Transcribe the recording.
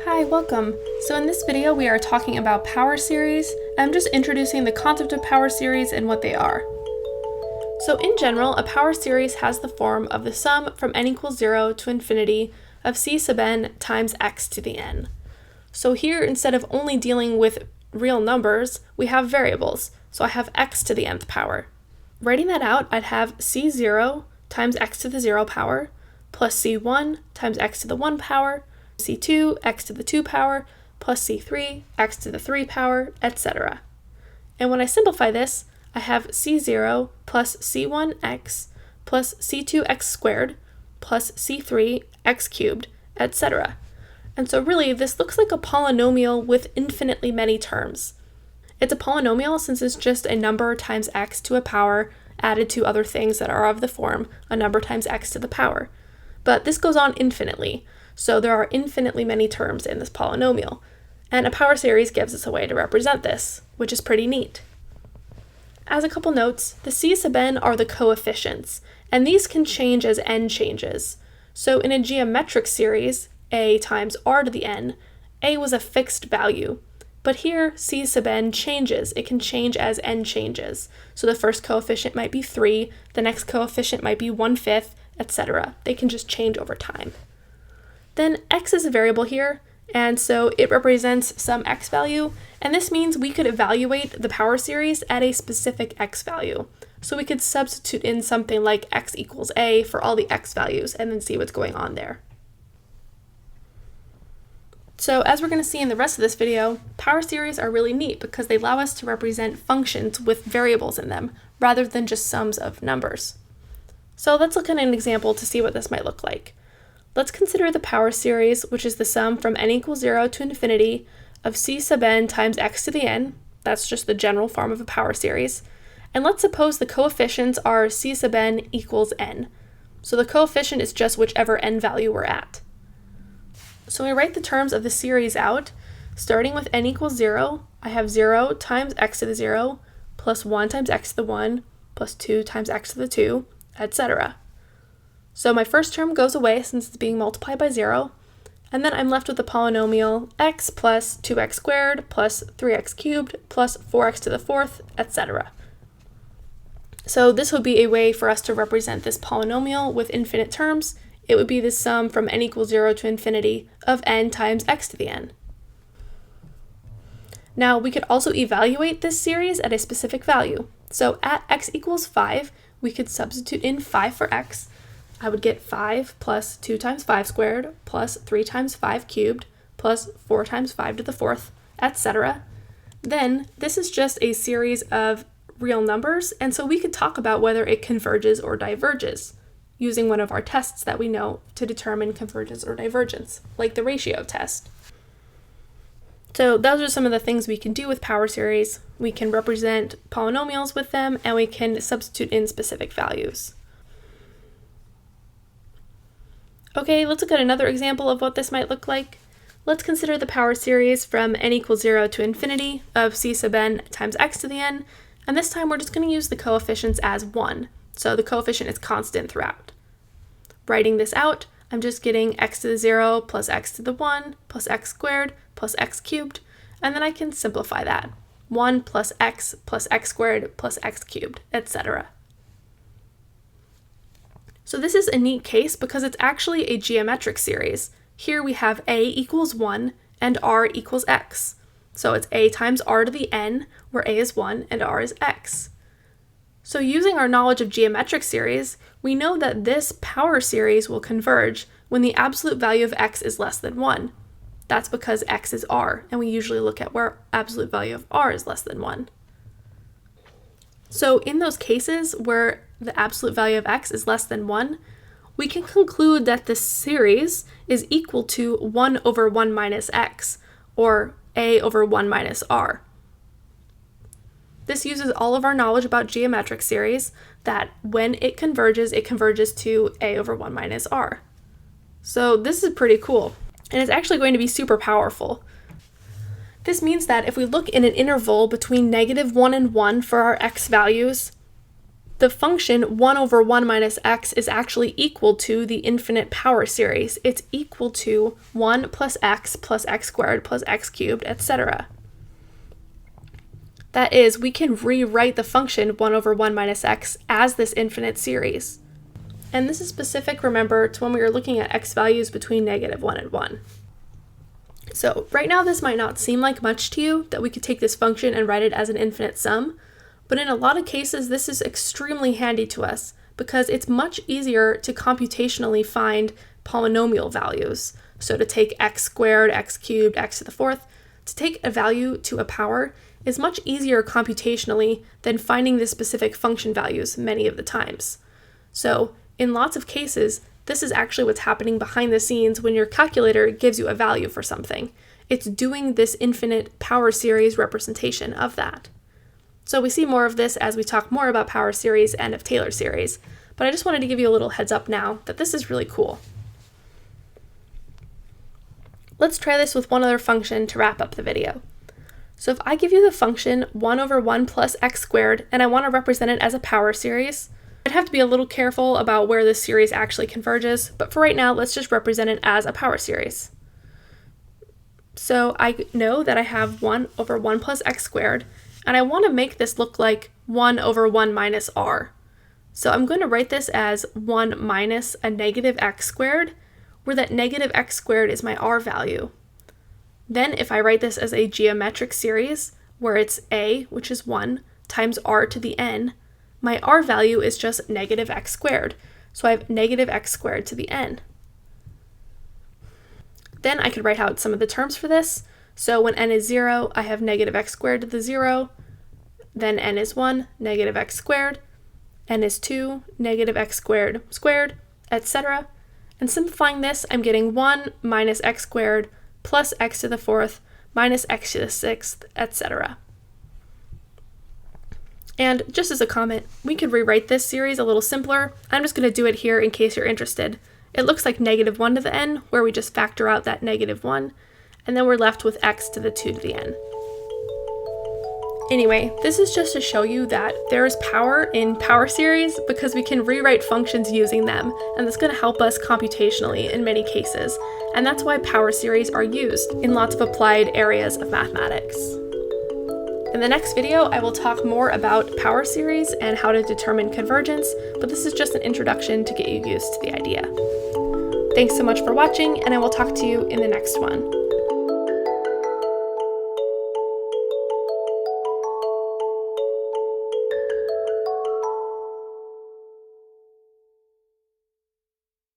Hi, welcome. So in this video we are talking about power series. I'm just introducing the concept of power series and what they are. So in general, a power series has the form of the sum from n equals 0 to infinity of c sub n times x to the n. So here, instead of only dealing with real numbers, we have variables. So I have x to the nth power. Writing that out, I'd have c0 times x to the 0 power plus c1 times x to the 1 power, c2 x to the 2 power, plus c3 x to the 3 power, etc. And when I simplify this, I have c0 plus c1x plus c2x squared plus c3 x cubed, etc. And so really, this looks like a polynomial with infinitely many terms. It's a polynomial since it's just a number times x to a power added to other things that are of the form a number times x to the power. But this goes on infinitely, so there are infinitely many terms in this polynomial. And a power series gives us a way to represent this, which is pretty neat. As a couple notes, the c sub n are the coefficients, and these can change as n changes. So in a geometric series, a times r to the n, a was a fixed value. But here, c sub n changes. It can change as n changes. So the first coefficient might be 3, the next coefficient might be 1/5, etc. They can just change over time. Then x is a variable here, and so it represents some x value, and this means we could evaluate the power series at a specific x value. So we could substitute in something like x equals a for all the x values and then see what's going on there. So as we're going to see in the rest of this video, power series are really neat because they allow us to represent functions with variables in them, rather than just sums of numbers. So let's look at an example to see what this might look like. Let's consider the power series, which is the sum from n equals 0 to infinity of c sub n times x to the n. That's just the general form of a power series. And let's suppose the coefficients are c sub n equals n. So the coefficient is just whichever n value we're at. So we write the terms of the series out. Starting with n equals 0, I have 0 times x to the 0 plus 1 times x to the 1 plus 2 times x to the 2, etc. So my first term goes away since it's being multiplied by 0, and then I'm left with the polynomial x plus 2x squared plus 3x cubed plus 4x to the 4th, etc. So this would be a way for us to represent this polynomial with infinite terms. It would be the sum from n equals 0 to infinity of n times x to the n. Now we could also evaluate this series at a specific value. So at x equals 5, we could substitute in 5 for x. I would get 5 plus 2 times 5 squared plus 3 times 5 cubed plus 4 times 5 to the 4th, etc. Then this is just a series of real numbers, and so we could talk about whether it converges or diverges using one of our tests that we know to determine convergence or divergence, like the ratio test. So those are some of the things we can do with power series. We can represent polynomials with them, and we can substitute in specific values. Okay, let's look at another example of what this might look like. Let's consider the power series from n equals 0 to infinity of c sub n times x to the n, and this time we're just going to use the coefficients as 1, so the coefficient is constant throughout. Writing this out, I'm just getting x to the 0 plus x to the 1 plus x squared plus x cubed, and then I can simplify that. 1 plus x squared plus x cubed, etc. So this is a neat case because it's actually a geometric series. Here we have a equals 1 and r equals x. So it's a times r to the n, where a is 1 and r is x. So using our knowledge of geometric series, we know that this power series will converge when the absolute value of x is less than 1. That's because x is r, and we usually look at where absolute value of r is less than 1. So in those cases where the absolute value of x is less than 1, we can conclude that the series is equal to 1 over 1 minus x, or a over 1 minus r. This uses all of our knowledge about geometric series, that when it converges to a over 1 minus r. So this is pretty cool, and it's actually going to be super powerful. This means that if we look in an interval between -1 and 1 for our x values, the function 1 over 1 minus x is actually equal to the infinite power series. It's equal to 1 plus x squared plus x cubed, etc. That is, we can rewrite the function 1 over 1 minus x as this infinite series. And this is specific, remember, to when we were looking at x values between -1 and 1. So right now this might not seem like much to you, that we could take this function and write it as an infinite sum, but in a lot of cases this is extremely handy to us because it's much easier to computationally find polynomial values. So to take x squared, x cubed, x to the fourth, to take a value to a power is much easier computationally than finding the specific function values many of the times. So in lots of cases, this is actually what's happening behind the scenes when your calculator gives you a value for something. It's doing this infinite power series representation of that. So we see more of this as we talk more about power series and of Taylor series, but I just wanted to give you a little heads up now that this is really cool. Let's try this with one other function to wrap up the video. So if I give you the function 1 over 1 plus x squared and I want to represent it as a power series, I'd have to be a little careful about where this series actually converges, but for right now, let's just represent it as a power series. So I know that I have 1 over 1 plus x squared, and I want to make this look like 1 over 1 minus r. So I'm going to write this as 1 minus a negative x squared, where that negative x squared is my r value. Then if I write this as a geometric series, where it's a, which is 1, times r to the n, my r value is just negative x squared, so I have negative x squared to the n. Then I could write out some of the terms for this. So when n is 0, I have negative x squared to the 0, then n is 1, negative x squared, n is 2, negative x squared squared, etc. And simplifying this, I'm getting 1 minus x squared plus x to the fourth minus x to the sixth, etc. And just as a comment, we could rewrite this series a little simpler. I'm just going to do it here in case you're interested. It looks like -1 to the n, where we just factor out that -1, and then we're left with x to the 2 to the n. Anyway, this is just to show you that there is power in power series because we can rewrite functions using them, and that's going to help us computationally in many cases. And that's why power series are used in lots of applied areas of mathematics. In the next video, I will talk more about power series and how to determine convergence, but this is just an introduction to get you used to the idea. Thanks so much for watching, and I will talk to you in the next one.